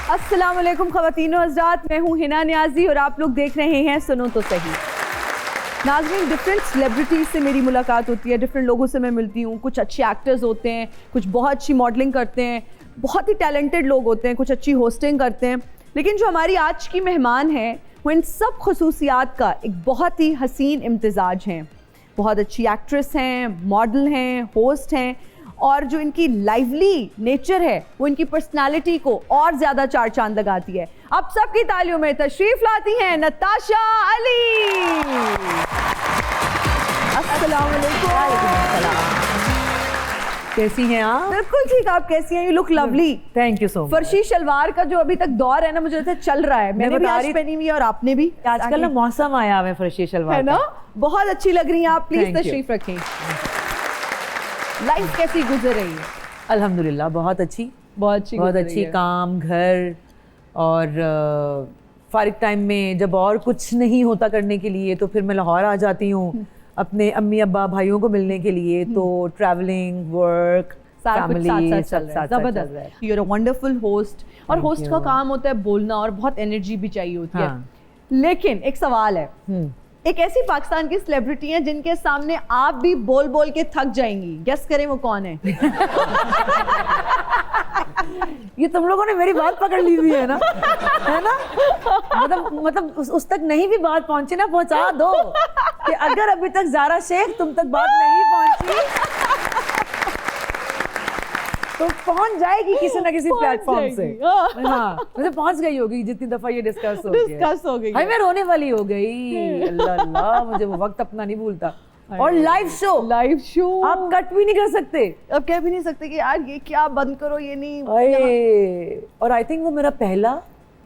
अस्सलाम वालेकुम ख़वातीनो हज़रात, मैं हूँ हिना नियाज़ी और आप लोग देख रहे हैं सुनो तो सही। नाज़रीन, डिफरेंट सेलिब्रिटीज़ से मेरी मुलाकात होती है, डिफरेंट लोगों से मैं मिलती हूँ। कुछ अच्छे एक्टर्स होते हैं, कुछ बहुत अच्छी मॉडलिंग करते हैं, बहुत ही टैलेंटेड लोग होते हैं, कुछ अच्छी होस्टिंग करते हैं। लेकिन जो हमारी आज की मेहमान है वो इन सब खसूसियात का एक बहुत ही हसीन इम्तिजाज हैं। बहुत अच्छी एक्ट्रेस हैं, मॉडल हैं, होस्ट हैं और जो इनकी लाइवली नेचर है वो इनकी पर्सनालिटी को और ज़्यादा चार चांद लगाती है। आप सबकी तालियों में तशरीफ लाती हैं नताशा अली। अस्सलाम वालेकुम। कैसी हैं आप? बिल्कुल ठीक, आप कैसी हैं? You look lovely. Thank you so much. फर्शी शलवार का जो अभी तक दौर है ना, मुझे लगता है चल रहा है। मैंने भी आज पहनी हुई है और आपने भी। आजकल ना मौसम आया है फर्शी शलवार है ना, बहुत अच्छी लग रही हैं आप। Please Thank you. तशरीफ रखें। लाइफ कैसी गुजर रही है? अल्हम्दुलिल्लाह बहुत अच्छी, बहुत अच्छी गुजर रही है। काम, घर और फारिग टाइम में जब और कुछ नहीं होता करने के लिए तो फिर मैं लाहौर आ जाती हूँ अपने अम्मी अब्बा भाइयों को मिलने के लिए। तो ट्रैवलिंग, वर्क, फैमिली सब साथ जबरदस्त। You are a wonderful host और होस्ट का काम होता है बोलना और बहुत एनर्जी भी चाहिए होती है। लेकिन एक सवाल है, एक ऐसी पाकिस्तान की सेलिब्रिटी है जिनके सामने आप भी बोल बोल के थक जाएंगी। गेस करें वो कौन है? ये तुम लोगों ने मेरी बात पकड़ ली हुई है ना, है ना? मतलब उस तक नहीं भी बात पहुंची ना, पहुंचा दो कि अगर अभी तक ज़ारा शेख तुम तक बात नहीं पहुंची तो पहुंच जाएगी किसी ना किसी प्लेटफॉर्म से। हाँ, मुझे पहुंच गई होगी जितनी दफा ये डिस्कस हो गई। हाय, मैं रोने वाली हो गई। अल्लाह अल्लाह, मुझे वो वक्त अपना नहीं भूलता। और लाइव शो आप कट भी नहीं कर सकते। अब कह भी नहीं सकते कि यार ये क्या, बंद करो, ये नहीं। और आई थिंक वो मेरा पहला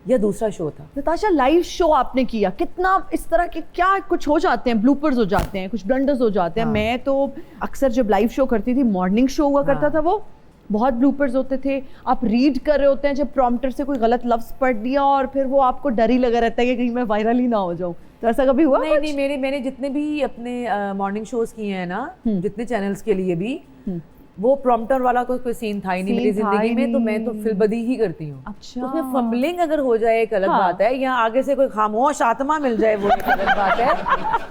या दूसरा शो था। नताशा, लाइव शो आपने किया, कितना इस तरह के क्या कुछ हो जाते हैं, ब्लूपर्स हो जाते हैं, कुछ ब्लंडर्स हो जाते हैं। मैं तो अक्सर जब लाइव शो करती थी, मॉर्निंग शो हुआ करता था, वो बहुत ब्लूपर्स होते थे। आप रीड कर रहे होते हैं, जब प्रॉम्प्टर से कोई गलत लफ्ज पढ़ दिया और फिर वो आपको डर ही लगा रहता है कि कहीं मैं वायरल ही ना हो जाऊं। तो ऐसा कभी हुआ? नहीं, मैंने जितने भी अपने मॉर्निंग शोज किए हैं ना, जितने चैनल्स के लिए भी, वो प्रॉम्प्टर वाला कोई सीन था ही नहीं मेरी जिंदगी में। तो मैं तो फिल्बदी ही करती हूँ। अच्छा। उसमें फंबलिंग अगर हो जाए एक अलग बात है, या आगे से कोई खामोश आत्मा मिल जाए वो एक अलग बात है।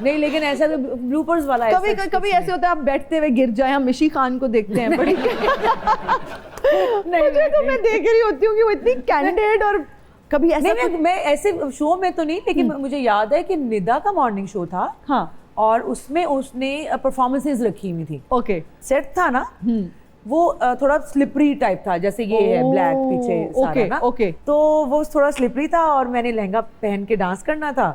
नहीं, लेकिन ऐसा ब्लूपर्स वाला कभी ऐसे होता है, आप बैठते हुए गिर जाए। हम मिशी खान को देखते हैं बड़ी नहीं, तो मैं देख रही होती हूँ कि वो इतनी कैंडिडेट। और कभी ऐसा नहीं, मैं ऐसे शो में तो नहीं, लेकिन मुझे याद है कि निदा का मॉर्निंग शो था। हाँ, और उसमें उसने परफॉर्मेंसेस रखी हुई थी। ओके। सेट था ना, वो थोड़ा स्लिपरी टाइप था, जैसे ये है ब्लैक पीछे सारा ना। ओके। तो वो थोड़ा स्लिपरी था और मैंने लहंगा पहन के डांस करना था।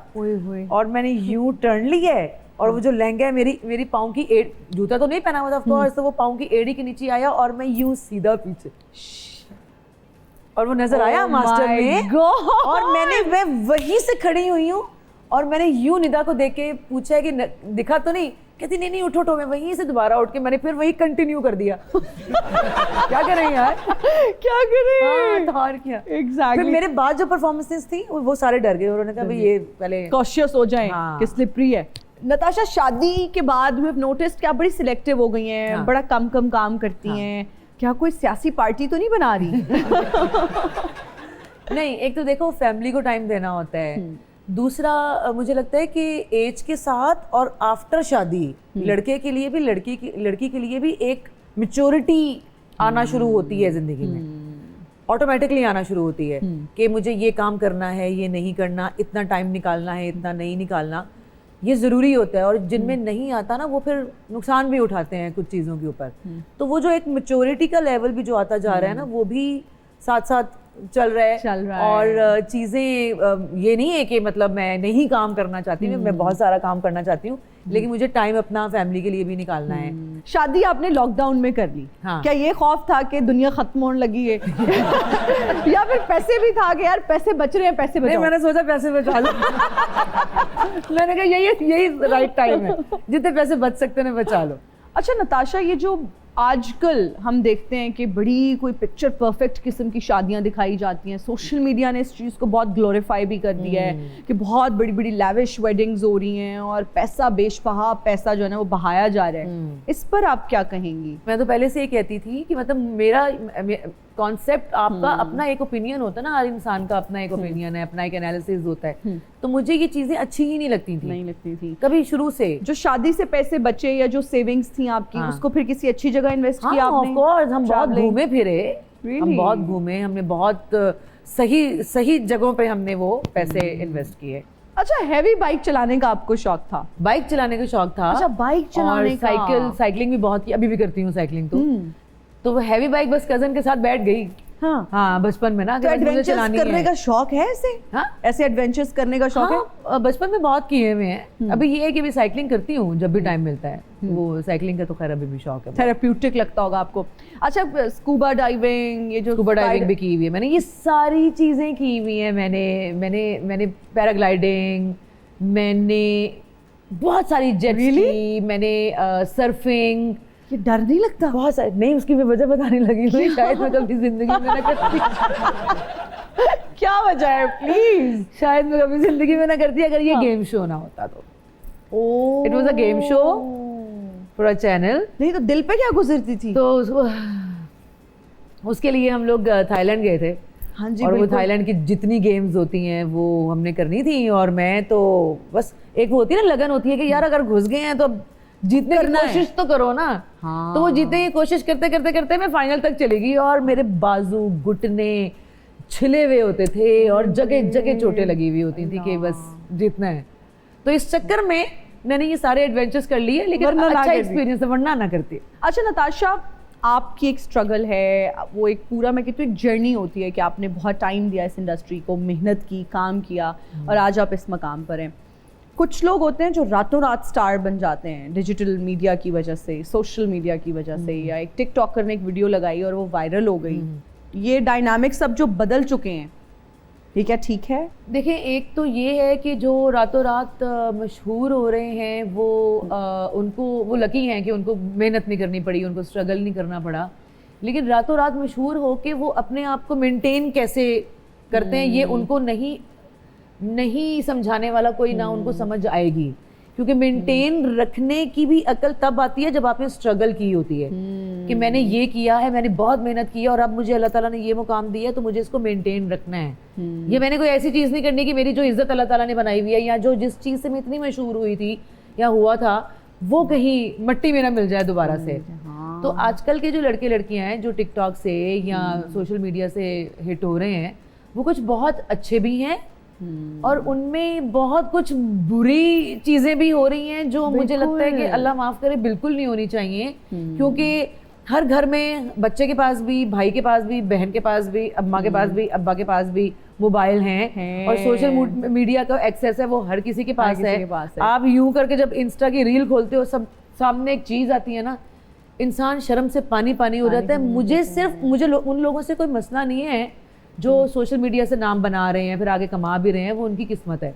और मैंने यूं टर्न लिया है और वो जो लहंगा है मेरी पाँव की एड़ी, जूता तो नहीं पहना हुआ था ऑफ कोर्स, तो वो पाँव की एड़ी के नीचे आया और मैं यूं सीधा पीछे, और वो नजर आया मास्टर में। और मैं वहीं से खड़ी हुई हूँ और मैंने यूं निदा को देख के पूछा कि दिखा तो नहीं? कहती नहीं उठो। मैं वहीं से दोबारा उठ के मैंने फिर वही कंटिन्यू कर दिया। क्या कर रही हैं यार, क्या कर रही हैं? तो और क्या, एग्जैक्टली। फिर मेरे बाद जो परफॉर्मेंसेस थी वो सारे डर गए। उन्होंने कहा भाई ये पहले कॉशियस हो जाएं कि स्लिपरी है। नताशा, शादी के बाद वी हैव नोटिस्ड कि आप बड़ी सिलेक्टिव हो गई हैं, बड़ा कम काम करती हैं। क्या कोई सियासी पार्टी तो नहीं बना रही? नहीं, एक तो देखो फैमिली को टाइम देना होता है, दूसरा मुझे लगता है कि एज के साथ और आफ्टर शादी लड़के के लिए भी लड़की के लिए भी एक मैच्योरिटी आना शुरू होती है जिंदगी में, ऑटोमेटिकली आना शुरू होती है कि मुझे ये काम करना है, ये नहीं करना, इतना टाइम निकालना है, इतना नहीं निकालना, ये ज़रूरी होता है। और जिनमें नहीं आता ना, वो फिर नुकसान भी उठाते हैं कुछ चीज़ों के ऊपर। तो वो जो एक मैच्योरिटी का लेवल भी जो आता जा रहा है ना, वो भी साथ साथ चल रहा है। और चीज़ें ये नहीं है कि मतलब मैं नहीं काम करना चाहती हूँ, मैं बहुत सारा काम करना चाहती हूँ, लेकिन मुझे टाइम अपना फैमिली के लिए भी निकालना है। शादी आपने लॉकडाउन में कर ली। हाँ। क्या ये खौफ था कि दुनिया खत्म होने लगी है? या फिर पैसे भी था कि यार पैसे बच रहे हैं, पैसे बचाओ? मैंने सोचा पैसे बचा लो। मैंने कहा यही राइट टाइम है, जितने पैसे बच सकते हैं बचा लो। अच्छा नताशा, ये जो आजकल हम देखते हैं कि बड़ी कोई पिक्चर परफेक्ट किस्म की शादियां दिखाई जाती हैं, सोशल मीडिया ने इस चीज़ को बहुत ग्लोरीफाई भी कर दिया है कि बहुत बड़ी बड़ी लैविश वेडिंग्स हो रही हैं और पैसा बेशबहा पैसा जो है ना वो बहाया जा रहा है। इस पर आप क्या कहेंगी? मैं तो पहले से ये कहती थी कि मतलब कॉन्सेप्ट आपका अपना एक ओपिनियन होता है ना, हर इंसान का अपना एक ओपिनियन है, अपना एक एनालिसिस होता है। तो मुझे ये चीजें अच्छी ही नहीं लगती थी कभी शुरू से। जो शादी से पैसे बचे या जो सेविंग्स थी आपकी, उसको फिर किसी अच्छी जगह इन्वेस्ट किया आपने? ऑफ कोर्स, हम बहुत घूमे फिरे, हम बहुत घूमे, हमने बहुत सही जगहों पे हमने वो पैसे इन्वेस्ट किए। अच्छा, हैवी बाइक चलाने का आपको शौक था? बाइक चलाने का शौक था। अच्छा, बाइक चलाने का। साइकिलिंग भी बहुत की, अभी भी करती हूँ साइकिलिंग। तो वो हैवी बाइक बस कजन के साथ बैठ गई। हाँ, बचपन में ना। तो एडवेंचर्स करने का शौक है ऐसे? हाँ, ऐसे एडवेंचर्स करने का शौक है? बचपन में बहुत किए हुए हैं। अभी ये है कि भी साइकिलिंग करती हूँ जब भी टाइम मिलता है। वो साइकिलिंग का तो खैर अभी भी शौक है, थेरेप्यूटिक लगता होगा आपको। अच्छा, स्कूबा डाइविंग, ये जो स्कूबा डाइविंग भी की हुई है मैंने, ये सारी चीजें की हुई है मैंने पैराग्लाइडिंग, मैंने बहुत सारी जेट स्की, मैंने सर्फिंग। ये डर नहीं लगता? बहुत सारे नहीं, उसकी मैं वजह बताने लगी हुई, शायद मैं कभी जिंदगी में ना करती। क्या वजह है प्लीज? शायद मैं कभी जिंदगी में ना करती अगर ये गेम शो ना होता तो। It was a game show for a channel. नहीं तो दिल पे क्या गुजरती थी? तो उसके लिए हम लोग थाईलैंड गए थे। हाँ जी, और वो थाईलैंड की जितनी गेम्स होती हैं वो हमने करनी थी। और मैं तो बस एक वो होती है ना लगन होती है कि यार अगर घुस गए हैं तो अब जीतने की कोशिश तो करो ना। हाँ। तो वो जीतने की कोशिश करते करते करते मैं फाइनल तक चली गई और मेरे बाजू घुटने छिले हुए होते थे और जगह जगह चोटें लगी हुई होती थी कि बस जीतना है। तो इस चक्कर में मैंने ये सारे एडवेंचर्स कर लिए, लेकिन अच्छा एक्सपीरियंस है, वरना ना करती। अच्छा नताशा, आपकी एक स्ट्रगल है, वो एक पूरा मैं कहती हूँ एक जर्नी होती है कि आपने बहुत टाइम दिया इस इंडस्ट्री को, मेहनत की, काम किया और आज आप इस मकाम पर हैं। कुछ लोग होते हैं जो रातों रात स्टार बन जाते हैं डिजिटल मीडिया की वजह से, सोशल मीडिया की वजह से, या एक टिकटॉकर ने एक वीडियो लगाई और वो वायरल हो गई। ये डायनामिक्स सब जो बदल चुके हैं, ये क्या ठीक है? देखिए, एक तो ये है कि जो रातों रात मशहूर हो रहे हैं वो उनको वो लकी हैं कि उनको मेहनत नहीं करनी पड़ी, उनको स्ट्रगल नहीं करना पड़ा। लेकिन रातों रात मशहूर हो के वो अपने आप को मेंटेन कैसे करते हैं ये उनको नहीं समझाने वाला कोई ना उनको समझ आएगी। क्योंकि मेंटेन रखने की भी अकल तब आती है जब आपने स्ट्रगल की होती है कि मैंने ये किया है, मैंने बहुत मेहनत की है और अब मुझे अल्लाह ताला ने ये मुकाम दिया है तो मुझे इसको मेंटेन रखना है। ये मैंने कोई ऐसी चीज़ नहीं करनी कि मेरी जो इज्जत अल्लाह ताला ने बनाई हुई है या जो जिस चीज़ से मैं इतनी मशहूर हुई थी या हुआ था वो कहीं मट्टी में ना मिल जाए दोबारा से। तो आजकल के जो लड़के लड़कियां हैं जो टिकटॉक से या सोशल मीडिया से हिट हो रहे हैं वो कुछ बहुत अच्छे भी हैं और उनमें बहुत कुछ बुरी चीजें भी हो रही हैं जो मुझे लगता है कि अल्लाह माफ करे बिल्कुल नहीं होनी चाहिए। क्योंकि हर घर में बच्चे के पास भी, भाई के पास भी, बहन के पास भी, अम्मा के पास भी, अब्बा के पास भी मोबाइल हैं और सोशल मीडिया का एक्सेस है वो हर किसी के पास है। आप यूं करके जब इंस्टा की रील खोलते हो सब सामने एक चीज आती है ना, इंसान शर्म से पानी पानी हो जाता है। मुझे उन लोगों से कोई मसला नहीं है जो सोशल मीडिया से नाम बना रहे हैं फिर आगे कमा भी रहे हैं, वो उनकी किस्मत है।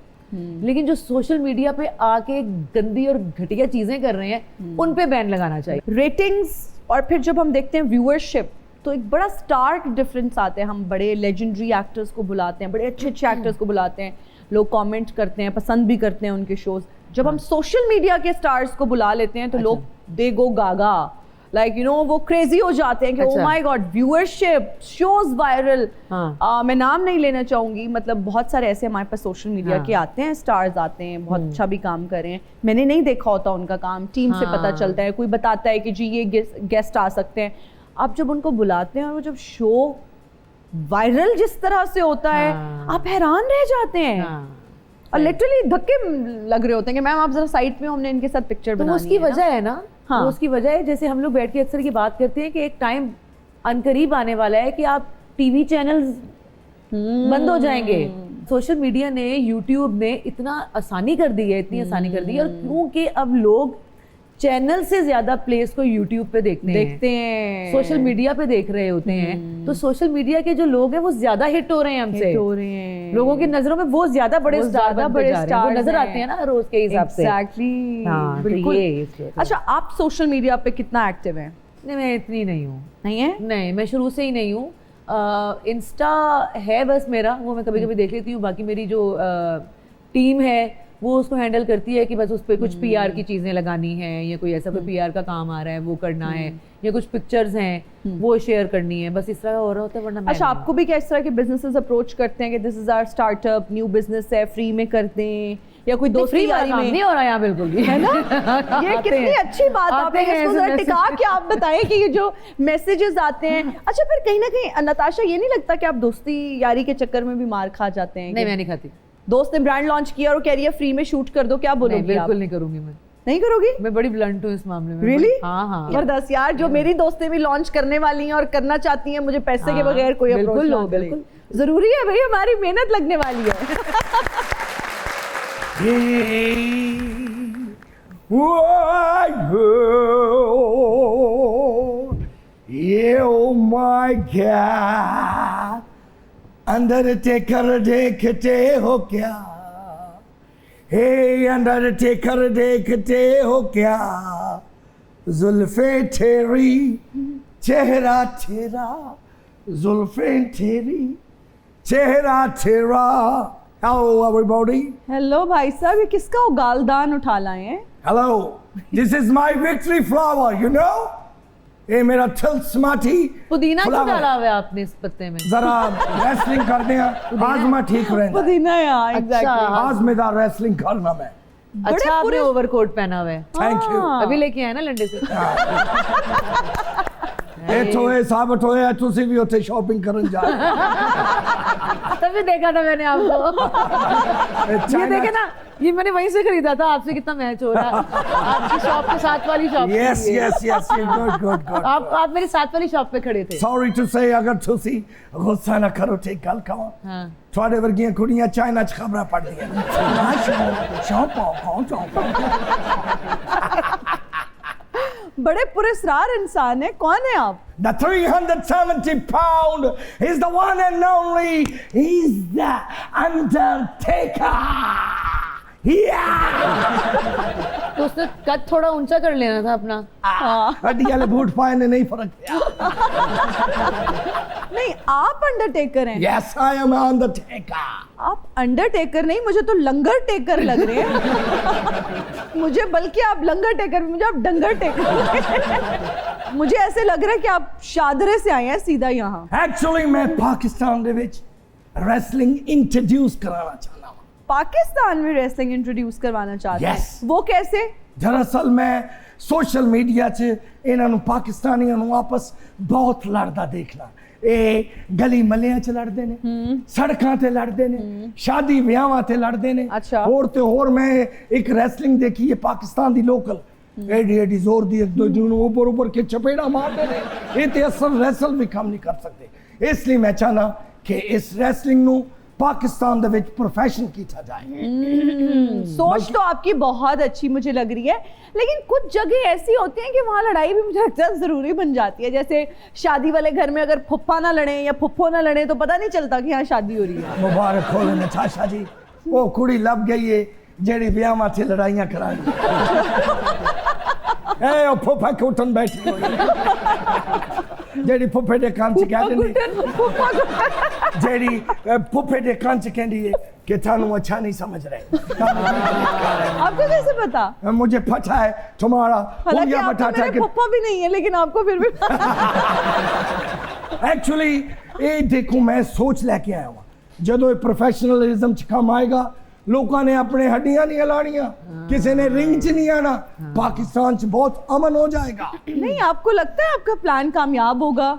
लेकिन जो सोशल मीडिया पे आके गंदी और घटिया चीजें कर रहे हैं उन पे बैन लगाना चाहिए। रेटिंग्स और फिर जब हम देखते हैं व्यूअरशिप तो एक बड़ा स्टार्क डिफरेंस आता है। हम बड़े लेजेंडरी एक्टर्स को बुलाते हैं, बड़े अच्छे अच्छे एक्टर्स को बुलाते हैं, लोग कमेंट करते हैं, पसंद भी करते हैं उनके शोज। जब हम सोशल मीडिया के स्टार्स को बुला लेते हैं तो लोग दे गो गागा, लाइक यू नो वो क्रेजी हो जाते हैं कि oh my God viewership, shows viral. मैं नाम नहीं लेना चाहूंगी, मतलब बहुत सारे ऐसे हमारे पास सोशल मीडिया के आते हैं, स्टार्स आते हैं, बहुत अच्छा भी काम कर रहे हैं, मैंने नहीं देखा होता उनका काम, टीम से पता चलता है, कोई बताता है कि जी ये गेस्ट आ सकते हैं। आप जब उनको बुलाते हैं और वो जब शो वायरल जिस तरह से होता है आप हैरान रह जाते हैं और लिटरली धक्के लग रहे होते हैं कि मैम आप जरा साइड में, हमने इनके साथ पिक्चर बनानी है। उसकी वजह है ना, हाँ। उसकी वजह है, जैसे हम लोग बैठ के अक्सर की बात करते हैं कि एक टाइम अनकरीब आने वाला है कि आप टीवी चैनल्स बंद हो जाएंगे। सोशल मीडिया ने, यूट्यूब ने इतना आसानी कर दी है, इतनी आसानी कर दी है, और क्योंकि अब लोग चैनल से ज्यादा प्लेस को यूट्यूब पे देखते हैं, सोशल मीडिया पे देख रहे होते हैं, तो सोशल मीडिया के जो लोग हैं वो ज्यादा हिट हो रहे हैं हमसे, लोगों की नजरों में वो ज्यादा बड़े स्टार नजर आते हैं ना रोज के हिसाब से। एग्जैक्टली, हाँ, बिल्कुल। अच्छा, आप सोशल मीडिया पे कितना एक्टिव हैं? नहीं, मैं इतनी नहीं हूँ। नहीं है? नहीं, मैं शुरू से ही नहीं हूँ। इंस्टा है बस मेरा, वो मैं कभी कभी देख लेती हूँ। बाकी मेरी जो टीम है वो उसको हैंडल करती है कि बस उस पर कुछ पीआर की चीजें लगानी है या कोई ऐसा कोई पीआर का काम आ रहा है वो करना है या कुछ पिक्चर्स हैं वो शेयर करनी है, बस इस तरह हो रहा होता है। वरना अच्छा, आपको भी क्या इस तरह के बिजनेसेस अप्रोच करते हैं कि this is our startup, new business है, फ्री में कर दें, या कोई दोस्ती यारी में? नहीं हो रहा यहाँ बिल्कुल भी, है ना? ये कितनी अच्छी बात आपने इसको जरा टिका के आप बताएं कि ये जो मैसेजेस आते हैं। अच्छा, फिर कहीं ना कहीं नताशा ये नहीं लगता कि आप दोस्ती यारी के चक्कर में भी मार खा जाते हैं? नहीं, मैं नहीं खाती। दोस्त ने ब्रांड लॉन्च किया और वो कह रही है फ्री में शूट कर दो, क्या बोलोगी? बिल्कुल नहीं करूंगी मैं। नहीं करोगी? मैं बड़ी ब्लंट हूँ इस मामले में। Really? हाँ। जबरदस्त यार, जो मेरी दोस्तें भी लॉन्च करने वाली हैं और करना चाहती हैं, मुझे पैसे के बगैर कोई अप्रोच ना करे। बिल्कुल जरूरी है भाई, हमारी मेहनत लगने वाली है। Oh my God, अंडरटेकर देखते हो क्या? हे अंडरटेकर देखते हो क्या? जुल्फे तेरी, चेहरा तेरा, जुल्फे तेरी, चेहरा तेरा। Hello everybody. हेलो भाई साहब, ये किसका उगालदान उठा लाए हैं? Hello, this is my victory flower, you know? ये मेरा तिलस्माटी पुदीना क्यों flower है। डाला हुआ है आपने इस पत्ते में? जरा रेसलिंग करते हैं, आज मैं ठीक रहना। पुदीना यार, अच्छा। एग्जैक्टली। आज मेरा रेसलिंग करना मैं। अच्छा, आपने ओवरकोट पहना हुआ है। Thank you. अभी लेके आए ना लंडे से। ये साबित होया तुसी भी उथे शॉपिंग करन जा। तभी देखा था मैंने आपको। ये देखे ना, ये मैंने वहीं से खरीदा था। आपसे कितना मैच हो रहा है। आपकी शॉप के साथ वाली shop. Yes yes yes, good. आप मेरी साथ वाली शॉप पे खड़े थे। सॉरी टू से, अगर तुसी गुस्सा ना करो ते गल कहां। हाँ। थोड़े वर्गियां कुड़ियां चाइना च खबरां पढ़दियां। शॉप बड़े पुरस्कार इंसान है, कौन है आप? The 370 pound is the one and only, he's the Undertaker. Yeah. तो उसने कद थोड़ा ऊंचा कर लेना था अपना। हड्डी वाले बूट पाए ने नहीं फर्क पड़ा। नहीं, आप अंडरटेकर हैं। Yes, I am Undertaker. आप अंडरटेकर नहीं, मुझे तो लंगर टेकर लग रहे हैं। मुझे बल्कि आप लंगर टेकर, मुझे आप डंगर टेकर। मुझे ऐसे लग रहा है कि आप शादरे से आए हैं सीधा यहाँ। Actually, मैं पाकिस्तान दे विच रेसलिंग इंट्रोड्यूस कराना चाहना हूँ। पाकिस्तान में रेसलिंग इंट्रोड्यूस करवाना चाहते हैं? Yes. वो कैसे? दरअसल मैं सोशल मीडिया च इन्हों पाकिस्तानियों आपस बहुत लड़दा देखना। ए गली मलियां च लड़दे ने, सड़कां ते लड़दे ने, शादी ब्याहां ते लड़दे ने। अच्छा। होर ते होर मैं एक रेसलिंग देखी है पाकिस्तान दी लोकल, एडी एडी जोर दी एक दूजे नूं ऊपर के चपेड़ा मारदे ने। ये ते असल रेसल भी काम नहीं कर सकते। इसलिए मैं चाहना कि इस रेसलिंग नूं पाकिस्तान दे विच प्रोफेशन किया जाए। सोच तो आपकी बहुत अच्छी मुझे लग रही है, लेकिन कुछ जगह ऐसी होती हैं कि वहाँ लड़ाई भी मुझे लगता है जरूरी बन जाती है। जैसे शादी वाले घर में अगर फुप्पा ना लड़े या फुप्पो ना लड़े तो पता नहीं चलता कि यहाँ शादी हो रही है। मुबारक हो नताशा जी, वो कुड़ी लब गई है जेड़ी ब्याह से लड़ाइयां कराई। ए ओ फुफा कुटन बैठी हुई जेड़ी फुफे दे कान च कह देंदी, जेड़ी फुफे दे कान च कहंदी है कि थानू अच्छा नहीं समझ रहे। आपको कैसे पता? मुझे पता है तुम्हारा हालांकि हुलिया आप तो बताता है मेरे कि फुप्पा भी नहीं है, लेकिन आपको फिर भी एक्चुअली ये देखो मैं सोच लेके आया हूँ, जदों प्रोफेशनलिज्म च काम आएगा लोगों ने अपने हड्डियां नहीं हिलानियां, किसी ने रिंग च नहीं आना, पाकिस्तान च बहुत अमन हो जाएगा। नहीं, आपको लगता है आपका प्लान कामयाब होगा?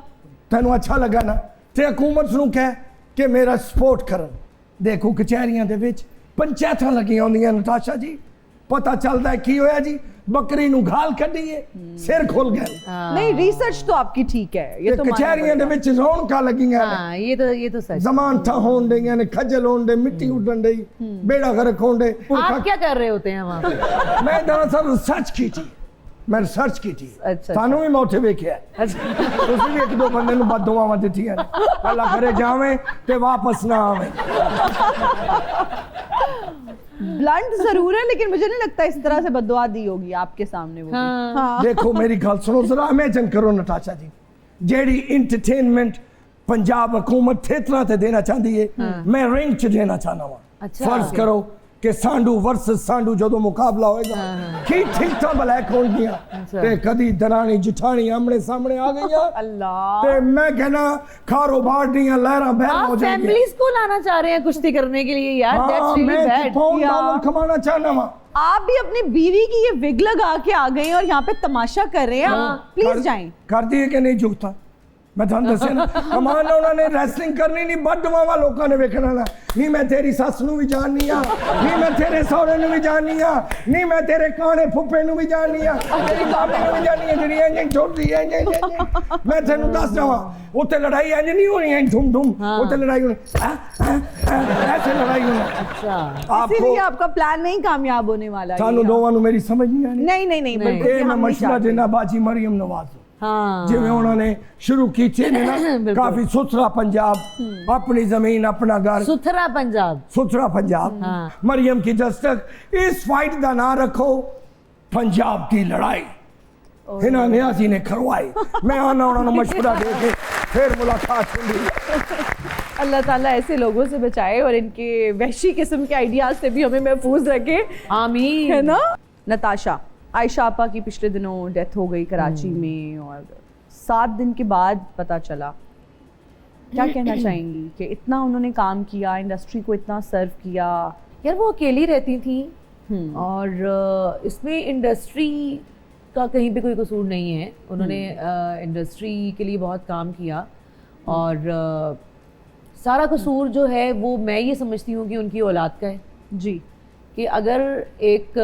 तेनों अच्छा लगा ना ते हुकूमत नूं कह कि मेरा सपोर्ट करन। देखो कचहरियां दे विच पंचायतां लगियां होंदियां नताशा जी, पता चलदा है की होया जी, बकरी नूं घाल कड्डी है, सिर खुल गया। नहीं, रिसर्च तो आपकी ठीक है, ये तो मानना कचहरियां दे पड़ेगा। विच रौनकां लगियां ने, हाँ, ये तो सच। जमानतां होण डईयां ने, खज्जल होण डे, मिट्टी उड्डण डई, बेड़ा गर्क होण डे। आप क्या कर रहे होते हैं वहाँ पे? मैं दरअसल रिसर्च की थी, मैं रिसर्च की थी। अच्छा। थानू भी मैं उत्थे वेखिया, अच्छा। तुसीं भी एक दो बंदे नूं बददुआवां दित्तियां ने, अल्लाह करे जावे ते वापस ना आवे। ब्लंट जरूर है, लेकिन मुझे नहीं लगता इस तरह से बददुआ दी होगी आपके सामने वो भी। हाँ। हाँ। देखो मेरी गल सुनो जरा, इमेजिन करो नताशा जी, जेड़ी इंटरटेनमेंट पंजाब हुकूमत थिएटरां ते देना चाहती है, मैं रिंग च देना चाहना वा। अच्छा। फर्ज करो कि सांडू वर्सेस सांडू जो मुकाबला होएगा की टिकटा ब्लैक हो गया ते कदी दरानी जिठानी आमने सामने आ गई अल्लाह ते मैं कहना कारोबार दियां लहरां बहन आप हो जाएंगी। फैमिलीज को लाना चाह रहे हैं कुश्ती करने के लिए यार, दैट्स रियली मैं बैड। पाउंड डॉलर कमाना चाहना वा। आप भी अपनी बीवी की ये विग लगा के आ गए हैं और यहाँ पे तमाशा कर रहे हैं। प्लीज जाएं। कर दिए कि नहीं झुकता मैं थानू दस्या ना कमान उन्होंने रेसलिंग करनी नहीं बदवावा लोगों ने वेखना ना नहीं मैं तेरी सस नू भी जाननी आ नहीं मैं तेरे सौरे नू भी जाननी आ नहीं मैं तेरे काने फुप्पे नू भी जाननी आ तेरी बाबी नू भी जाननी आ जेडी इंज छोड़दी है इंज मैं तेनू दस दवा उत्ते लड़ाई इंज नहीं होनी इंज धूम धूम उत्ते लड़ाई होनी ऐसे लड़ाई होनी। अच्छा आपको आपका प्लान नहीं कामयाब होने वाला है। थानू दोवां नू मेरी समझ नहीं आनी। नहीं नहीं नहीं बिल्कुल ये हम मैं नहीं मशवरा चाहते। देना बाजी मरियम नवाज हाँ जिवें उन्होंने शुरू कीते ने ना काफी सुथरा पंजाब अपनी जमीन अपना घर सुथरा पंजाब। सुथरा पंजाब हाँ। मरियम की दस्तक इस फाइट का ना रखो पंजाब की लड़ाई हिना न्यासी ने करवाई मैं आना उन्होंने मशवरा दे के फिर मुलाकात होगी। अल्लाह ताला ऐसे लोगों से बचाए और इनके वहशी किस्म के आइडियाज से भी हमें महफूज रखे, आमीन। है ना। नताशा, आयशा आपा की पिछले दिनों डेथ हो गई कराची में और 7 दिन के बाद पता चला, क्या कहना चाहेंगी कि इतना उन्होंने काम किया, इंडस्ट्री को इतना सर्व किया। यार वो अकेली रहती थी और इसमें इंडस्ट्री का कहीं पे कोई कसूर नहीं है। उन्होंने इंडस्ट्री के लिए बहुत काम किया और सारा कसूर जो है वो मैं ये समझती हूँ कि उनकी औलाद का है जी, कि अगर एक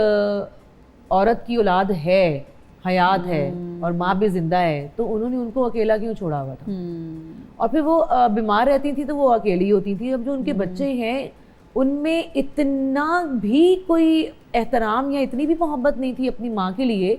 औरत की औलाद है, हयात है और माँ भी जिंदा है तो उन्होंने उनको अकेला क्यों छोड़ा हुआ था। और फिर वो बीमार रहती थी तो वो अकेली होती थी। अब जो उनके बच्चे हैं उनमें इतना भी कोई एहतराम या इतनी भी मोहब्बत नहीं थी अपनी माँ के लिए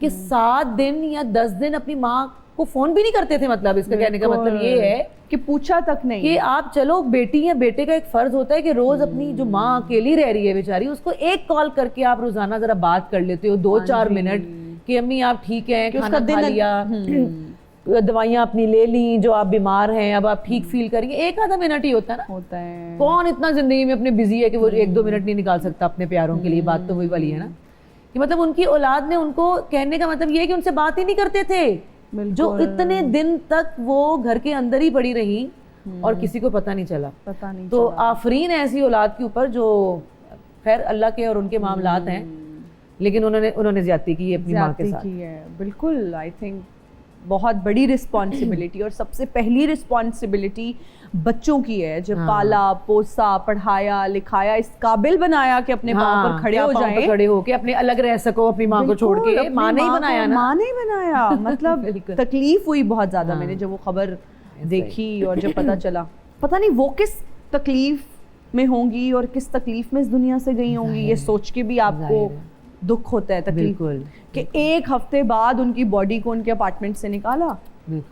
कि 7 दिन या 10 दिन अपनी माँ को फोन भी नहीं करते थे। मतलब इसका कहने का मतलब ये है कि पूछा तक नहीं कि आप चलो बेटी या बेटे का एक फर्ज होता है कि रोज अपनी जो माँ अकेली रह रही है बेचारी उसको एक कॉल करके आप रोजाना जरा बात कर लेते हो 2-4 मिनट कि अम्मी आप ठीक हैं, खाना खा लिया, दवाइयाँ अपनी ले ली, जो आप बीमार हैं अब आप ठीक फील करेंगे, एक आधा मिनट ही होता है ना। होता है। कौन इतना जिंदगी में अपने बिजी है कि वो 1-2 मिनट नहीं निकाल सकता अपने प्यारों के लिए। बात तो वही वाली है ना कि मतलब उनकी औलाद ने उनको कहने का मतलब ये है कि उनसे बात ही नहीं करते थे, जो इतने दिन तक वो घर के अंदर ही पड़ी रही और किसी को पता नहीं चला। पता नहीं तो आफरीन ऐसी औलाद के ऊपर जो खैर अल्लाह के और उनके मामलात हैं, लेकिन उन्होंने ज्यादती की अपनी माँ के साथ। की है बिल्कुल। आई थिंक बहुत बड़ी रिस्पॉन्सिबिलिटी और सबसे पहली रिस्पॉन्सिबिलिटी बच्चों की है, जब पाला पोसा पढ़ाया लिखाया इस काबिल बनाया कि अपने पाँव पर खड़े हो जाएं, खड़े होके अपने अलग रह सको अपनी माँ को छोड़ के। माँ ने ही बनाया ना, माँ ने ही बनाया। मतलब तकलीफ हुई बहुत ज्यादा मैंने जब वो खबर देखी और जब पता चला। पता नहीं वो किस तकलीफ में होंगी और किस तकलीफ में इस दुनिया से गई होंगी, ये सोच के भी आपको दुख होता है, तकलीफ कि 1 हफ्ते बाद उनकी बॉडी को उनके अपार्टमेंट से निकाला।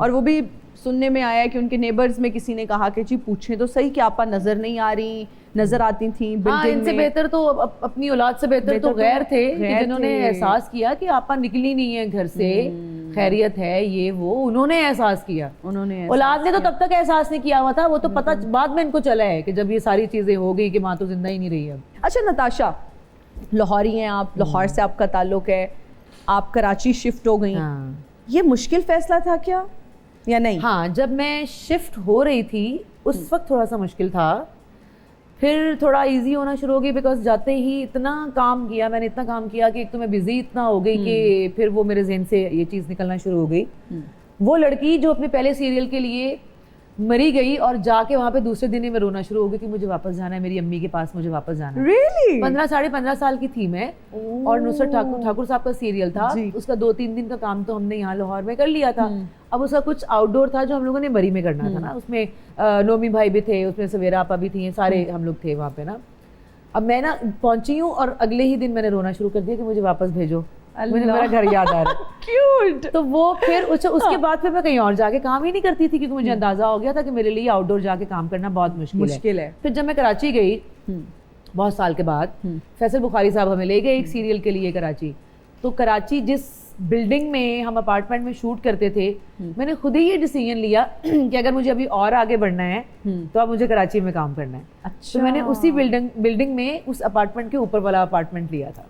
और वो भी सुनने में आया कि उनके नेबर्स में किसी ने कहा कि जी पूछें तो सही कि आपा नजर नहीं आ रही, नजर आती थी बिल्डिंग इनसे में। बेहतर तो अपनी औलाद से बेहतर तो गैर थे कि जिन्होंने एहसास किया कि आपा निकली नहीं है घर से, खैरियत है ये वो, उन्होंने एहसास किया। उन्होंने औलाद ने तो तब तक एहसास नहीं किया हुआ था, वो तो पता बाद में इनको चला है कि जब ये सारी चीजें हो गई कि माँ तो जिंदा ही नहीं रही अब। अच्छा नताशा, लाहौरी हैं आप, लाहौर से आपका ताल्लुक है, आप कराची शिफ्ट हो गई। ये मुश्किल फैसला था क्या या नहीं? हाँ, जब मैं शिफ्ट हो रही थी उस वक्त थोड़ा सा मुश्किल था, फिर थोड़ा इजी होना शुरू हो गई बिकॉज जाते ही इतना काम किया मैंने, इतना काम किया कि एक तो मैं बिजी इतना हो गई कि फिर वो मेरे जहन से ये चीज़ निकलना शुरू हो गई। वो लड़की जो अपने पहले सीरियल के लिए मरी गई और जाके वहाँ पे दूसरे दिन ही मैं रोना शुरू हो गई कि मुझे वापस जाना है, मेरी अम्मी के पास मुझे वापस जाना है। Really? 15-15.5 साल की थी मैं और नुसरत ठाकुर साहब का सीरियल था, उसका 2-3 दिन का काम तो हमने यहाँ लाहौर में कर लिया था। अब उसका कुछ आउटडोर था जो हम लोगों ने मरी में करना था ना, उसमें नोमी भाई भी थे, उसमें सवेरा आपा भी थी, सारे हम लोग थे वहाँ पे ना। अब मैं ना पहुंची हूँ और अगले ही दिन मैंने रोना शुरू कर दिया कि मुझे वापस भेजो, मुझे मेरा घर याद आ रहा है। क्यूट। तो वो फिर उसके बाद फिर मैं कहीं और जाके काम ही नहीं करती थी क्योंकि मुझे अंदाजा हो गया था कि मेरे लिए आउटडोर जाके काम करना बहुत मुश्किल है। फिर जब मैं कराची गई बहुत साल के बाद, फैसल बुखारी साहब हमें ले गए एक सीरियल के लिए कराची। तो कराची जिस बिल्डिंग में, हम अपार्टमेंट में शूट करते थे, मैंने खुद ही ये डिसीजन लिया कि अगर मुझे अभी और आगे बढ़ना है तो अब मुझे कराची में काम करना है। अच्छा। तो मैंने उसी बिल्डिंग में उस अपार्टमेंट के ऊपर वाला अपार्टमेंट लिया था।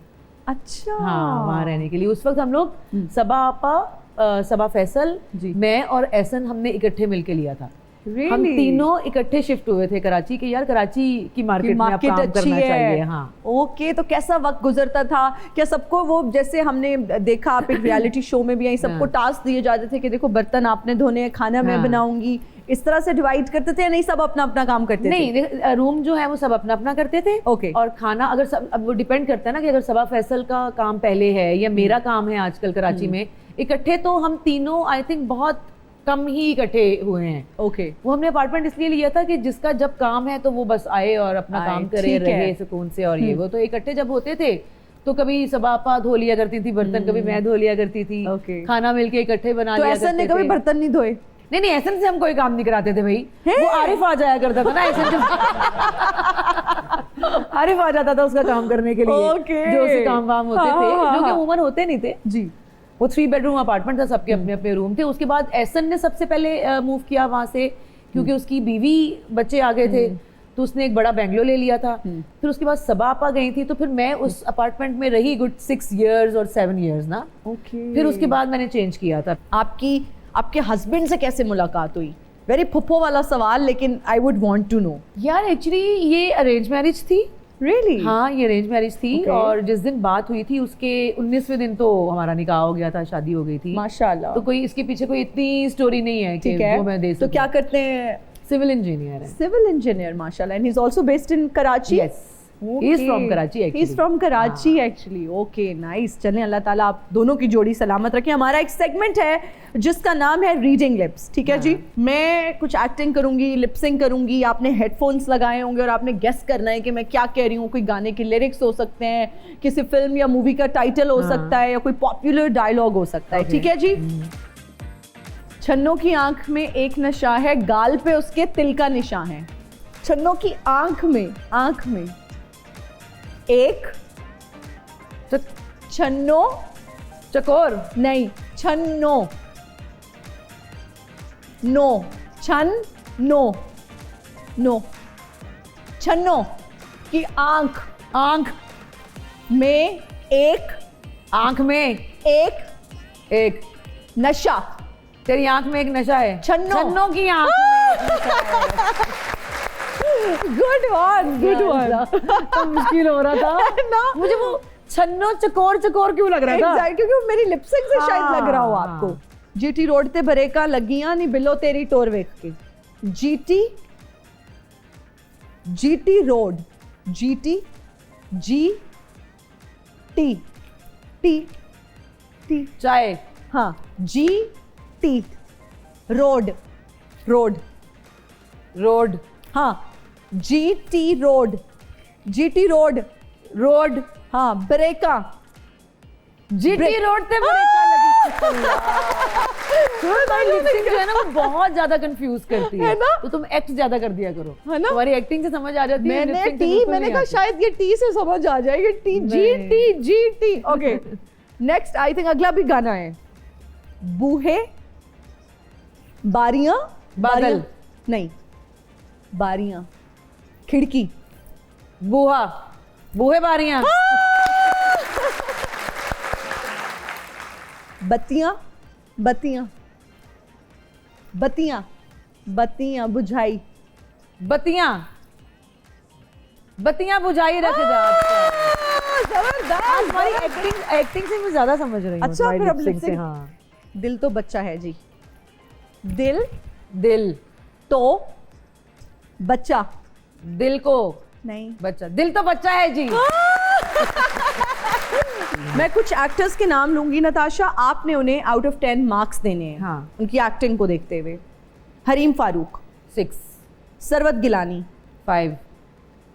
अच्छा। हाँ, वहाँ रहने के लिए। उस वक्त हम लोग सबा आपा, सबा फैसल, मैं और एहसन हमने इकट्ठे मिलके लिया था। Really? हम तीनों इकट्ठे शिफ्ट हुए थे कराची के, यार कराची की मार्केट में अब काम अच्छी करना है। चाहिए। हाँ। ओके, तो कैसा वक्त गुजरता था? क्या सबको वो, जैसे हमने देखा आप एक रियलिटी शो में भी आई, सबको टास्क दिए जाते थे कि देखो बर्तन आपने धोने हैं, खाना मैं बनाऊंगी, इस तरह से डिवाइड करते थे या नहीं सब अपना अपना काम करते थे? नहीं, रूम जो है वो सब अपना अपना करते थे। ओके। और खाना अगर सब, अब वो डिपेंड करता है ना कि अगर सबा फैसल का काम पहले है या मेरा काम है आजकल कराची में, इकट्ठे तो हम तीनों आई थिंक बहुत कम ही इकट्ठे हुए हैं। ओके। वो हमने अपार्टमेंट इसलिए लिया था कि जिसका जब काम है तो वो बस आए और अपना काम करे, रहे सुकून से। और ये वो तो इकट्ठे जब होते थे तो कभी सबा आपा धो लिया करती थी बर्तन, कभी मैं धो लिया करती थी। खाना मिलके इकट्ठे बना लिया करते थे। तो ऐसा नहीं कभी बर्तन नहीं धोए? नहीं, ऐसन से हम कोई काम नहीं कराते थे भाई। वो आरिफ आ जाया करता था ना ऐसन के आरिफ आ जाता था उसका काम करने के लिए। जो उसके काम वाम होते थे, जो कि उम्र होते नहीं थे जी। वो 3 बेडरूम अपार्टमेंट था, सबके अपने अपने रूम थे। उसके बाद एहसन ने सबसे पहले मूव किया वहाँ से, क्योंकि उसकी बीवी बच्चे आ गए थे, तो उसने एक बड़ा बेंगलो ले लिया था। फिर उसके बाद सबा आपा गई थी, तो फिर मैं उस अपार्टमेंट में रही गुड 6 years और 7 years ना। फिर उसके बाद मैंने चेंज किया था। आपके हस्बैंड से कैसे मुलाकात हुई? वेरी फुप्पो वाला सवाल, लेकिन I would want to know. यार एक्चुअली ये अरेंज मैरिज थी। Really? हाँ, ये अरेंज मैरिज थी। और जिस दिन बात हुई थी उसके 19वें दिन तो हमारा निकाह हो गया था, शादी हो गई थी माशाल्लाह। तो कोई इसके पीछे कोई इतनी स्टोरी नहीं है कि वो मैं दे सकूं। तो क्या करते हैं? सिविल इंजीनियर है। सिविल इंजीनियर, माशाल्लाह। And he is also based in Karachi? Yes, he is from Karachi actually. He is from Karachi actually. Okay, nice. चलें, अल्लाह ताला आप दोनों की जोड़ी सलामत रखे। हमारा एक सेगमेंट है जिसका नाम है रीडिंग लिप्स। ठीक है जी, मैं कुछ एक्टिंग करूंगी, लिपसिंग करूंगी, आपने हेडफोन्स लगाए होंगे और आपने गेस करना है कि मैं क्या कह रही हूँ। कोई गाने के लिरिक्स हो सकते हैं, किसी फिल्म या मूवी का टाइटल हो सकता है, या कोई पॉपुलर डायलॉग हो सकता है। ठीक है जी। छन्नो की आंख में एक नशा है, गाल पे उसके तिल का निशान है। छन्नो की आंख में एक छन्नो, चकोर नहीं, छन्नो, नो, छन नो, नो, छन्नो की आंख में एक, आंख में एक नशा। तेरी आंख में एक नशा है। छन्नो की आंख में नशा है। Good one. तो मुश्किल हो रहा था ना मुझे, वो छन्नो चकोर क्यों लग रहा था? Exactly, क्योंकि वो मेरी लिपसिंग से शायद लग रहा हो आपको। जीटी रोड ते भरेका लगियां नी बिलो तेरी टोर वेख के। जीटी रोड, जीटी टी चाय। हाँ, जीटी रोड हाँ, जीटी रोड हाँ, ब्रेका। जीटी रोड पे ब्रेका लगी। लिपसिंग जो है ना वो बहुत ज्यादा कंफ्यूज करती है ना, तो तुम एक्ट ज्यादा कर दिया करो, है ना? तुम्हारी एक्टिंग से समझ आ जाती है। मैंने कहा शायद ये टी से समझ आ जाएगी। GT. Okay, next I think अगला भी गाना है। बूहे, बारियां, बादल नहीं, बारियां, खिड़की, बूहे बारियां, बत्तियां बुझाई, बत्तियां बुझाई रख जा। जबरदस्त। हमारी एक्टिंग से मैं ज्यादा समझ रही हूँ। अच्छा, फिर अब लिपसिंग से। हाँ, दिल तो बच्चा है जी। दिल तो बच्चा, दिल को नहीं बच्चा, दिल तो बच्चा है जी। मैं कुछ एक्टर्स के नाम लूंगी नताशा, आपने उन्हें आउट ऑफ 10 मार्क्स देने हैं। हाँ। उनकी एक्टिंग को देखते हुए। हरीम फारूक 6, सरवत गिलानी 5।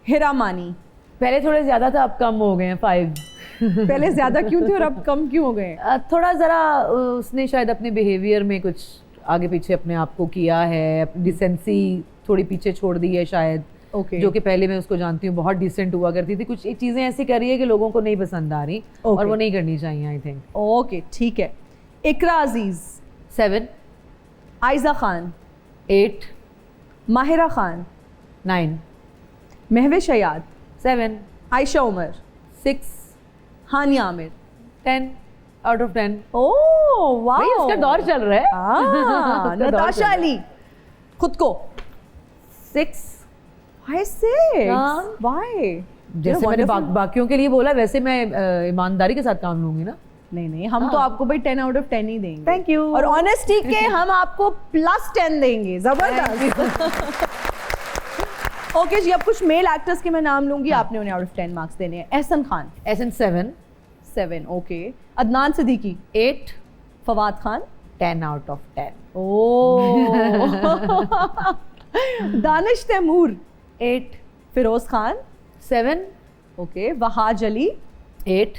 हिरा मानी। पहले थोड़े ज्यादा था, अब कम हो गए हैं 5। पहले ज्यादा क्यों थे और अब कम क्यों हो गए? थोड़ा जरा उसने शायद अपने बिहेवियर में कुछ आगे पीछे अपने आप को किया है, डिसेंसी थोड़ी पीछे छोड़ दी है शायद, Okay. जो कि पहले मैं उसको जानती हूँ, बहुत डिसेंट हुआ करती थी। कुछ चीज़ें ऐसी करी है कि लोगों को नहीं पसंद आ रही और वो नहीं करनी चाहिए आई थिंक। ओके ठीक है। इकरा अजीज 7, आयजा खान 8, माहिरा खान 9, महविश हयात 7, आयशा उमर 6, हानिया आमिर 10 आउट ऑफ 10। ओह वाह, भाई उसका दौर चल रहा है। उसका दौर नताशा चल रहा है। अली खुद को 6। Why 6? हाँ। Why? जैसे मैंने बाकियों के लिए बोला वैसे मैं ईमानदारी के साथ काम लूंगी ना। नहीं नहीं, हम तो आपको भाई 10 आउट ऑफ 10 ही देंगे। Thank you. और ऑनेस्टी के हम आपको +10 देंगे। जबरदस्त। ओके जी, अब कुछ मेल एक्टर्स के मैं नाम लूंगी, आपने उन्हें आउट ऑफ 10 मार्क्स देने हैं। एहसन खान एसन 7, okay. Adnan Siddiqui 8, Fawad Khan 10 out of 10। ओ Danish Taimoor 8, Feroze Khan 7, okay. Wahaj Ali 8,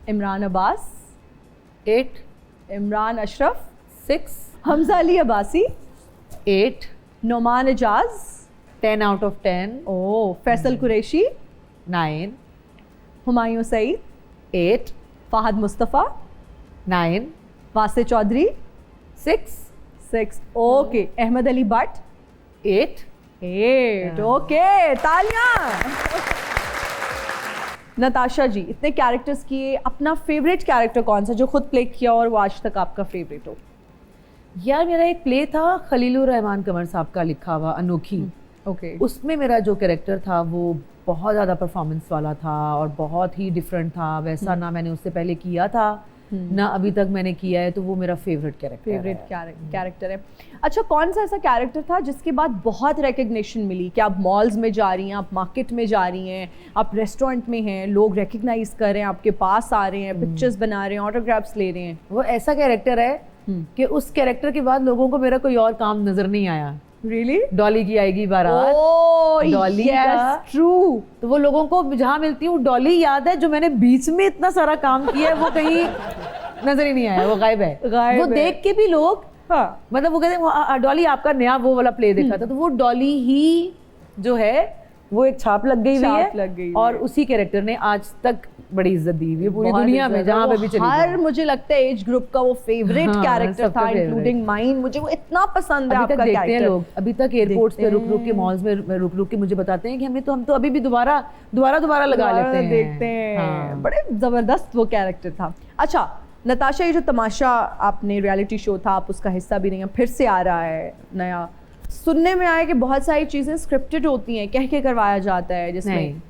Imran Abbas 8, Imran Ashraf 6, Hamza Ali Abbasi 8, Noman Ejaz 10 out of 10, ओ फैसल कुरैशी 9, हुमायूं सईद 8, फाहद मुस्तफ़ा 9, वासे चौधरी 6, ओके। अहमद अली भट्ट 8। 8, ओके। तालियां। नताशा जी, इतने कैरेक्टर्स किए, अपना फेवरेट कैरेक्टर कौन सा जो खुद प्ले किया और वो आज तक आपका फेवरेट हो? यार मेरा एक प्ले था खलीलुर रहमान कंवर साहब का लिखा हुआ अनोखी। ओके उसमें मेरा जो कैरेक्टर था वो बहुत ज़्यादा परफॉर्मेंस वाला था और बहुत ही डिफरेंट था। वैसा ना मैंने उससे पहले किया था ना अभी तक मैंने किया है, तो वो मेरा फेवरेट कैरेक्टर है। अच्छा, कौन सा ऐसा कैरेक्टर था जिसके बाद बहुत रिकग्निशन मिली कि आप मॉल्स में जा रही हैं, आप मार्केट में जा रही हैं, आप रेस्टोरेंट में हैं, लोग रिकग्नाइज कर रहे हैं, आपके पास आ रहे हैं, पिक्चर्स बना रहे हैं, ऑटोग्राफ्स ले रहे हैं? वो ऐसा कैरेक्टर है कि उस कैरेक्टर के बाद लोगों को मेरा कोई और काम नजर नहीं आया। रियली? डॉली की आएगी बारात। डॉली का ट्रू। तो वो लोगों को जहाँ मिलती हूँ डॉली याद है, जो मैंने बीच में इतना सारा काम किया है वो कहीं नजर ही नहीं आया, वो गायब है। वो देख के भी लोग मतलब वो कहते हैं डॉली आपका नया वो वाला प्ले देखा था, तो वो डॉली ही जो है वो एक छाप लग गई हुई है और उसी कैरेक्टर ने आज तक बड़ी इज्जत दी हुई है पूरी दुनिया में जहाँ पे भी चली हर मुझे लगता है एज ग्रुप का वो फेवरेट कैरेक्टर था, इंक्लूडिंग माइन। मुझे वो इतना पसंद है आपका कैरेक्टर। लोग अभी तक एयरपोर्ट्स पे रुक के मॉल्स में रुक के मुझे बताते हैं कि हम तो अभी भी दोबारा लगा लेते हैं, देखते हैं। बड़े जबरदस्त वो कैरेक्टर था। अच्छा नताशा, ये जो तमाशा आपने रियलिटी शो था, आप उसका हिस्सा भी नहीं हैं, फिर से आ रहा है नया। सुनने में आया कि बहुत सारी चीजें स्क्रिप्टेड होती हैं, कह के करवाया जाता है, जिसमें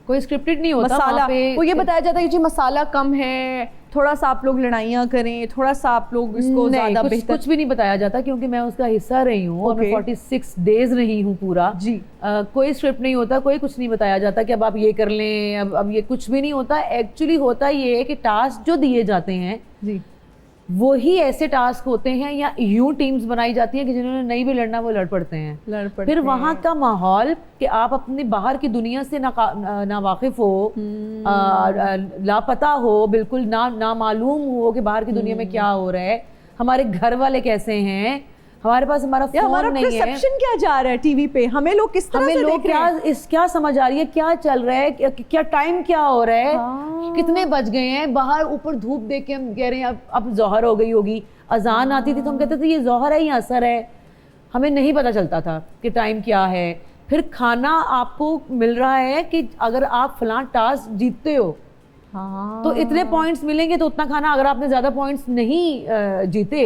कोई स्क्रिप्टेड नहीं होता। मसाला वो ये बताया जाता है कि जी मसाला कम है, थोड़ा सा आप लोग लड़ाइयाँ करें, थोड़ा सा आप लोग इसको ज्यादा बेहतर। कुछ भी नहीं बताया जाता क्योंकि मैं उसका हिस्सा रही हूँ और मैं 46 डेज रही हूँ पूरा जी। कोई स्क्रिप्ट नहीं होता, कोई कुछ नहीं बताया जाता कि अब आप ये कर लें, अब ये कुछ भी नहीं होता। एक्चुअली होता ये है कि टास्क जो दिए जाते हैं जी, वो ही ऐसे टास्क होते हैं या यूं टीम्स बनाई जाती हैं कि जिन्होंने नहीं भी लड़ना वो लड़ पड़ते हैं। फिर वहाँ का माहौल कि आप अपने बाहर की दुनिया से ना वाकिफ हो, लापता हो, बिल्कुल ना मालूम हो कि बाहर की दुनिया में क्या हो रहा है, हमारे घर वाले कैसे हैं, हमारे पास हमारा फोन नहीं है, परसेप्शन क्या जा रहा है टीवी पे, हमें लोग किस तरह से देख रहे हैं, क्या समझ आ रही है, क्या चल रहा है, क्या टाइम क्या हो रहा है, कितने बज गए हैं, बाहर ऊपर धूप देख के हम कह रहे हैं अब जोहर हो गई होगी। अजान आती थी तो हम कहते थे ये जोहर है या असर है, हमें नहीं पता चलता था कि टाइम क्या है। फिर खाना आपको मिल रहा है कि अगर आप फलां टास्क जीतते हो तो इतने पॉइंट्स मिलेंगे, तो उतना खाना, अगर आपने ज्यादा पॉइंट्स नहीं जीते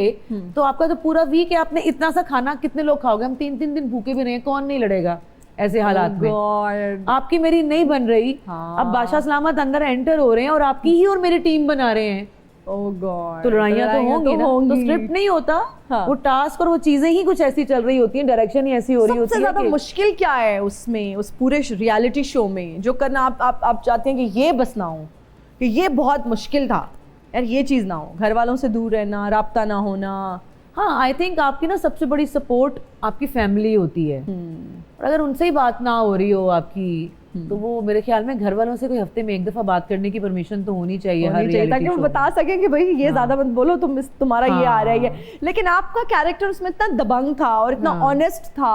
तो आपका तो पूरा वीक है, आपने इतना सा खाना कितने लोग खाओगे। हम 3-3 दिन भूखे भी रहे, कौन नहीं लड़ेगा ऐसे हालात में। आपकी मेरी नहीं बन रही। अब बादशाह सलामत अंदर एंटर हो रहे हैं और आपकी ही और मेरी टीम बना रहे हैं। तो लड़ाइयाँ तो होंगी ना, तो स्क्रिप्ट नहीं होता। वो टास्क और वो चीजें ही कुछ ऐसी चल रही होती हैं, डायरेक्शन ही ऐसी हो रही होती है। सबसे ज्यादा मुश्किल क्या है उसमें, उस पूरे रियलिटी शो में जो करना आप चाहते हैं कि ये बस ना हो, कि ये बहुत मुश्किल था यार, ये चीज़ ना हो, घर वालों से दूर रहना, राब्ता ना होना? हाँ, आई थिंक आपकी ना सबसे बड़ी सपोर्ट आपकी फैमिली होती है। और अगर उनसे ही बात ना हो रही हो आपकी, तो वो मेरे ख्याल में घर वालों से कोई हफ्ते में एक दफा बात करने की परमिशन तो होनी चाहिए ताकि वो बता सके कि भाई ये ज्यादा मत बोलो, तुम्हारा ये आ रहा है। लेकिन आपका कैरेक्टर उसमें इतना दबंग था और इतना ऑनेस्ट था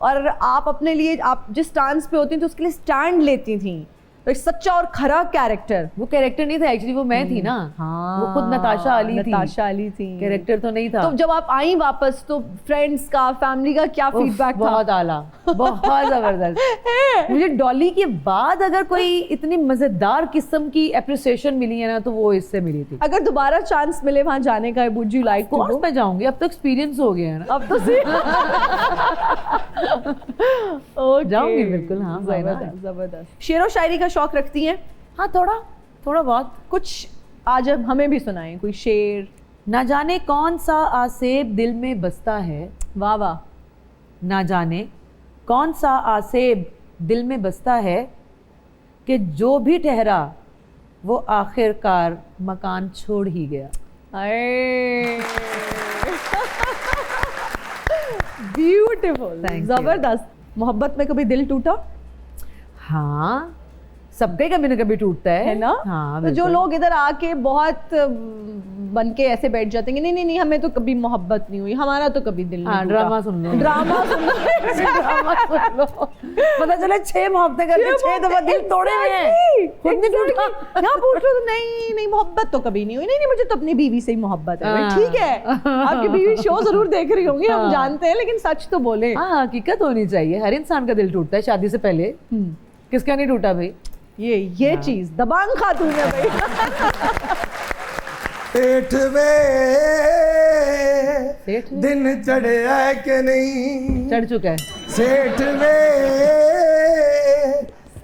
और आप अपने लिए, आप जिस स्टांस पे होती थी तो उसके लिए स्टैंड लेती थी। तो एक सच्चा और खरा कैरेक्टर। वो कैरेक्टर नहीं था एक्चुअली, वो मैं थी ना। हाँ, वो खुद नताशा अली थी। नताशा अली थी, कैरेक्टर तो नहीं था। तो जब आप आई वापस तो फ्रेंड्स का, फैमिली का क्या फीडबैक था? बहुत आला, बहुत जबरदस्त। मुझे डॉली के बाद अगर कोई इतनी मजेदार किस्म की एप्रिसिएशन मिली है ना तो वो इससे मिली थी। अगर दोबारा चांस मिले वहां जाने का, वुड यू लाइक टू? मैं जाऊंगी, अब तो एक्सपीरियंस हो गया है ना। अब तो जाऊंगी बिल्कुल। हाँ, जबरदस्त जबरदस्त। शेरो शायरी का शौक रखती हैं? हाँ, थोड़ा थोड़ा बहुत। कुछ आज अब हमें भी सुनाएं कोई शेर। ना जाने कौन सा आसेब दिल में बसता है, वाह वाह। ना जाने कौन सा आसेब दिल में बसता है कि जो भी ठहरा वो आखिरकार मकान छोड़ ही गया। Beautiful, Thank you. जबरदस्त। मोहब्बत में कभी दिल टूटा? हाँ, सबके कभी ना कभी टूटता है ना? हाँ, तो जो बिल्कुल। लोग इधर आके बहुत बन के ऐसे बैठ जाते हैं, नहीं नहीं नहीं हमें तो कभी मोहब्बत नहीं हुई, हमारा तो कभी दिल नहीं हाँ, टूटा। ड्रामा सुन लो। ड्रामा सुन लो। ड्रामा सुन लो। पता चला 6 मोहब्बत करके 6 दफा दिल तोड़े हुए हैं, खुद नहीं टूटा। यहाँ पूछ लो तो नहीं नहीं मोहब्बत तो कभी नहीं हुई, नहीं नहीं मुझे तो अपनी बीवी से ही मोहब्बत है। हाँ। ठीक है, आपकी बीवी शो जरूर देख रही होंगी, हम जानते हैं, लेकिन सच तो बोले। हाँ, हकीकत होनी चाहिए। हर इंसान का दिल टूटता है शादी से पहले। किसका नहीं टूटा भाई? ये चीज दबांग खातून है भाई। पेट वे सेठ वे? दिन चढ़े है कि नहीं, चढ़ चुका है। सेठ वे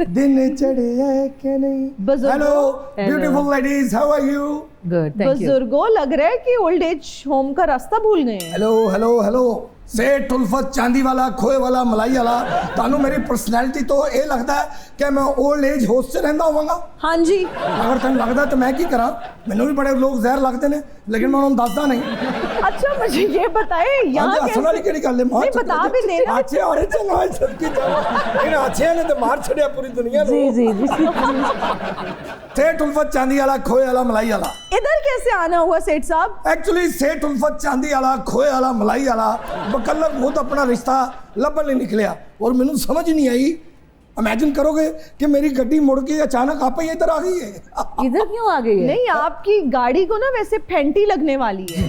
दिन चढ़े है कि नहीं। बुजुर्गों। Hello beautiful ladies, how are you? Good, thank you. बुजुर्गों, लग रहा है कि ओल्ड एज होम का रास्ता भूल गए हैं। हेलो हेलो हेलो सेठ उल्फत चांदी वाला, खोए वाला, मलाई वाला, तानू मेरी पर्सनैलिटी तो ये लगता है कि मैं ओल्ड एज होस्ट से रहंदा होवांगा। हाँ जी। अगर तेन लगता तो मैं की करा, मैनू भी बड़े लोग जहर लगते ने, लेकिन मैं उन्होंने दसदा नहीं। अच्छा मुझे ये बताए यहाँ हसन वाली केड़ी गल है? नहीं, बता भी देना। अच्छे और चंगा सबकी इन अच्छे ने तो मार छड़िया पूरी दुनिया जी नु। जी जी। सेठ उल्फत चांदी वाला, खोए वाला, मलाई वाला। इधर कैसे आना हुआ सेठ साहब? एक्चुअली सेठ उल्फत चांदी वाला, खोए वाला, मलाई वाला बकल्लक खुद अपना रिश्ता लभन नहीं निकलिया और मैनू समझ नहीं आई। इमेजिन करोगे कि मेरी गड्डी मुड़ के अचानक आप ही इधर आ गई है। इधर क्यों आ गई है? नहीं, आपकी गाड़ी को ना वैसे फेंटी लगने वाली है।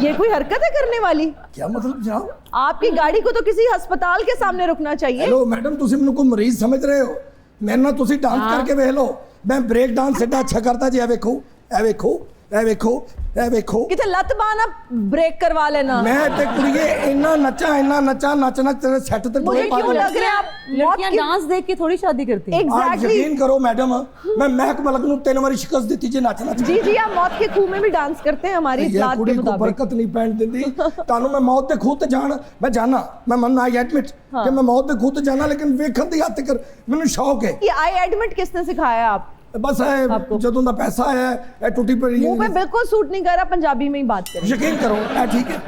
ये कोई हरकत है करने वाली? क्या मतलब जनाब? आपकी गाड़ी को तो किसी अस्पताल के सामने रुकना चाहिए। हेलो मैडम, तुसी मैनू कोई मरीज समझ रहे हो? मेरे ना तुसी डांस करके वेख लो, मैं ब्रेक डांस एडा अच्छा करता जी। ए वेखो ए वेखो ए वेखो ए वेखो। किथे लत बाना ब्रेक करवा लेना। मैं ते कुड़िए इन्ना नचा नचना तेरे सेट ते मुझे क्यों लग रहा है आप मौत लड़कियां की? डांस देख के थोड़ी शादी करती हैं। आज एग्जैक्टली। यकीन करो मैडम, मैं महक मलक नू 3 बारी शिकस्त दी जी नच नच। जी जी, आप मौत के खूह में भी डांस करते हैं हमारी ये इतलात कुड़ी के को मुताबिक। बरकत नहीं पैन दिंदी। तानू मैं मौत दे खूह ते जान, मैं जाना, मैं मन आई एडमिट कि मैं मौत दे खूह ते जाना, लेकिन वेखन दी हद तक मैनू शौक है। ये आई एडमिट किसने सिखाया आप? बस है जदों दा पैसा है ए टूटी पड़ी मुंह पे बिल्कुल सूट नहीं कर रहा, पंजाबी में ही बात करें। यकीन करो ए ठीक है।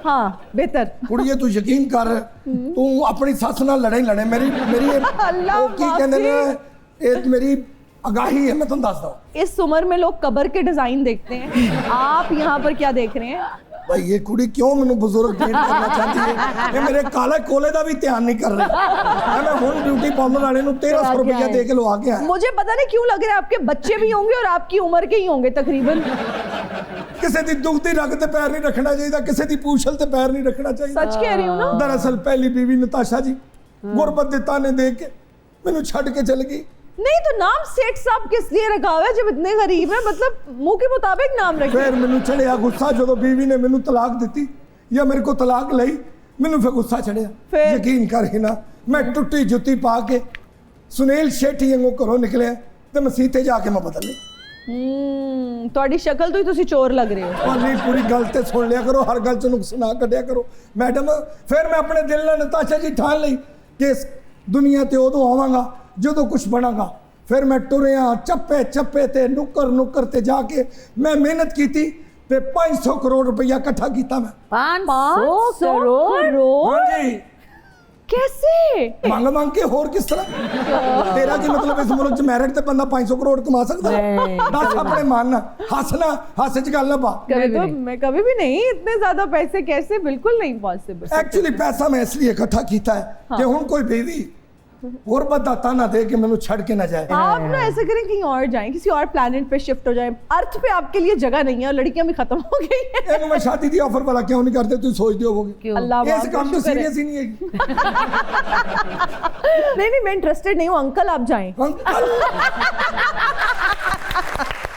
हाँ बेहतर। कुड़िए तू यकीन कर, तू अपनी सस नाल लड़े ही लड़े। मेरी मेरी अल्लाह वो की कहंदे ने, ये मेरी आगाही है, मैं तुम दस दूं। इस उम्र में लोग कब्र के डिजाइन देखते हैं, आप यहाँ पर क्या देख रहे हैं? भाई ये कुड़ी क्यों मैनू बुजुर्ग ट्रीट करना चाहती है? ये मेरे काले कोले का भी ध्यान नहीं कर रही। मैं हुण ब्यूटी पार्लर वाले नू 1300 रुपया दे के लवा के आया। मुझे पता नहीं क्यों लग रहा है आपके बच्चे भी होंगे और आपकी उम्र के ही होंगे तकरीबन। किसी दी दुखती रग ते पैर नहीं रखना चाहिए, किसी दी पूछल ते पैर नहीं रखना चाहिए। सच कह रही हूँ ना। दरअसल पहली बीवी नताशा जी गुरबत दे ताने दे के मैनू छड़ के चल गई। नहीं तो नाम सेठ साहब किस लिए रखा हुआ है जब इतने गरीब है? मतलब मुंह के मुताबिक नाम रखे। फिर मैनू चढ़िया गुस्सा, जो बीवी ने मैनू तलाक दी या मेरे को तलाक लई, मैनू फिर गुस्सा चढ़िया। फिर? यकीन कर ही ना, मैं टुट्टी जुत्ती पा के सुनील शेट्टी वांगू घरों निकलिया ते मसीते जाके मैं बदल ली। ਤੁਹਾਡੀ ਸ਼ਕਲ ਤੋਂ ਹੀ ਤੁਸੀਂ ਚੋਰ ਲੱਗ ਰਹੇ ਹੋ। और नहीं पूरी गल ते सुन लिया करो, हर गल च नुक्स ना कढ़िया करो मैडम। फिर मैं अपने दिल ने नताशा जी ठान ली कि इस दुनिया ते उदों आवांगा जदों कुछ बनांगा। फिर मैं टुरिया चप्पे चप्पे ते नुक्कर नुक्कर ते जाके मैं मेहनत की ते 500 करोड़ रुपया इकट्ठा किया मैं। 500 करोड़? हाँ जी। कैसे मांग मांग के होर किस तरह तेरा की मतलब इस मुल्क च मैरिट ते बंदा 500 करोड़ कमा सकदा नहीं, दस अपने मन हंसना हासे च गल ना पा कभी तो मैं कभी भी नहीं, इतने ज्यादा पैसे कैसे, बिल्कुल नहीं पॉसिबल। एक्चुअली पैसा मैं इसलिए इकट्ठा कीता है कि हुन कोई बीवी गुरबत दा ताना दे के मैनू छड़ के ना जाए। आप ना ऐसे करें कहीं और जाएं, किसी और प्लैनेट पे शिफ्ट हो जाएं, अर्थ पे आपके लिए जगह नहीं है और लड़कियां भी खत्म हो गई हैं। एनु मैं शादी दी ऑफर वाला क्यों नहीं करते, तू सोचदे होवोगे क्यों? अल्लाह इस वाह, काम तो शुक्र है। सीरियस ही नहीं है। नहीं मैं इंटरेस्टेड नहीं हूँ अंकल, आप जाएं। अंकल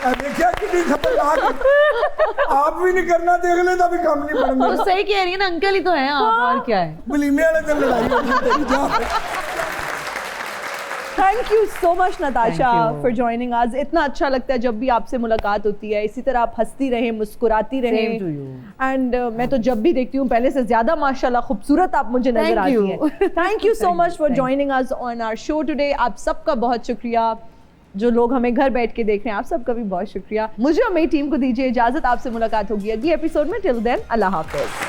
अरे क्या कितनी खतरनाक है। आप भी नहीं करना देख ले तो भी काम नहीं तो बनना। सही कह रही है ना, अंकल ही तो है आप, और क्या है। बलीमे वाले दिन लड़ाई होगी तेरी जा। Thank you so much Natasha Thank you. For joining आज। इतना अच्छा लगता है जब भी आपसे मुलाकात होती है, इसी तरह आप हंसती रहें, मुस्कुराती रहें। Same to you. एंड मैं तो जब भी देखती हूँ पहले से ज्यादा माशाल्लाह खूबसूरत आप मुझे नजर Thank आती you. हैं। Thank you so much for Thank you. Joining us on our show today. आप सबका बहुत शुक्रिया, जो लोग हमें घर बैठ के देख रहे हैं आप सबका भी बहुत शुक्रिया। मुझे और मेरी टीम को दीजिए इजाजत, आपसे मुलाकात होगी अगली एपिसोड में। टिल देन अल्लाह हाफिज।